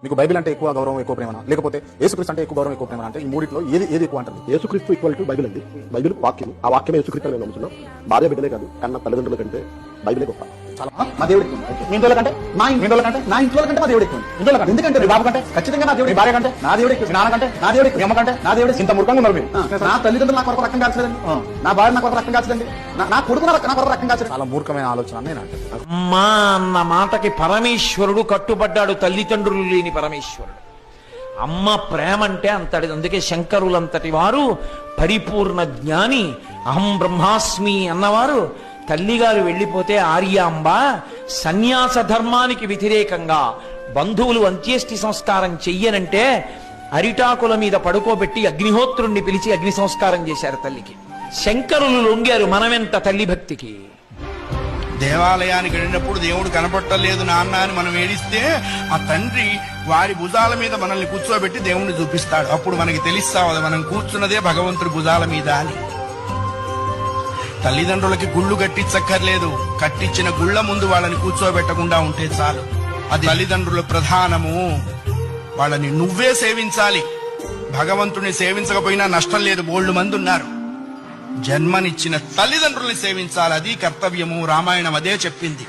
మీకు బైబిల్ అంటే ఎక్కువ గౌరవం ఎక్కువ ప్రేమ లేకపోతే యేసుక్రీస్తు అంటే ఎక్కువ గౌరవం ఎక్కువ ప్రేమ అంటే ఈ మూడిట్లో ఏది ఎక్కువ అంటారు? యేసుక్రీస్తు ఈక్వల్ టు బైబిల్ అండి. బైబిల్ వాక్యం, ఆ వాక్యమే యేసుక్రీస్తు అని మేము నమ్ముతున్నాం. భార్య బిడ్డలే కాదు, కన్న తల్లిదండ్రుల కంటే బైబిలే గొప్ప. చాలా మా దేవుడు ఎక్కువ. మీ ఇంట్లో కంటే మా ఇంట్లో కంటే నా ఇంట్లో కంటే మా దేవుడు ఎక్కువ. ఇంట్లో కంటే ఎందుకంటే మీ బాబు కంటే ఖచ్చితంగా నా దేవుడు, మీ భార్య కంటే నా దేవుడు ఎక్కువ, మీ నాన్న కంటే నా దేవుడు ఎక్కువ, మీ అమ్మ కంటే నా దేవుడు. ఇంత ముఖంగా ఉన్నారు మీరు. నా తల్లిదండ్రులు నా కొరకు రకం కాల్చలేదండి, నా భార్య నా కొరకు రకం కాల్చలేండి, నా కొడుకు నా కొరకు రకం కాల్చలేదు. చాలా మూర్ఖమైన ఆలోచన అని నేను అంటాను. అమ్మా అన్న మాటకి పరమేశ్వరుడు కట్టుబడ్డాడు, తల్లిదండ్రులు లేని పరమేశ్వరుడు. అమ్మ ప్రేమ అంటే అంతటి. అందుకే శంకరులంతటి వారు పరిపూర్ణ జ్ఞాని, అహం బ్రహ్మాస్మి అన్నవారు తల్లిగారు వెళ్ళిపోతే ఆర్యాంబ సన్యాస ధర్మానికి వ్యతిరేకంగా బంధువులు అంత్యేష్టి సంస్కారం చెయ్యనంటే అరిటాకుల మీద పడుకోబెట్టి అగ్నిహోత్రుణ్ణి పిలిచి అగ్ని సంస్కారం చేశారు తల్లికి. శంకరులు లొంగారు మనమెంత తల్లి భక్తికి. దేవాలయానికి వెళ్ళినప్పుడు దేవుడు కనపట్టలేదు నాన్న అని మనం ఏడిస్తే ఆ తండ్రి వారి భుజాల మీద మనల్ని కూర్చోబెట్టి దేవుణ్ణి చూపిస్తాడు. అప్పుడు మనకి తెలుస్తావు మనం కూర్చున్నదే భగవంతుడి భుజాల మీద అని. తల్లిదండ్రులకి గుళ్ళు కట్టించక్కర్లేదు, కట్టించిన గుళ్ళ ముందు వాళ్ళని కూర్చోబెట్టకుండా ఉంటే చాలు. అది తల్లిదండ్రుల ప్రధానము. వాళ్ళని నువ్వే సేవించాలి. భగవంతుని సేవించకపోయినా నష్టం లేదు, బోల్డు మంది ఉన్నారు. జన్మనిచ్చిన తల్లిదండ్రుల్ని సేవించాలి, అది కర్తవ్యము. రామాయణం అదే చెప్పింది.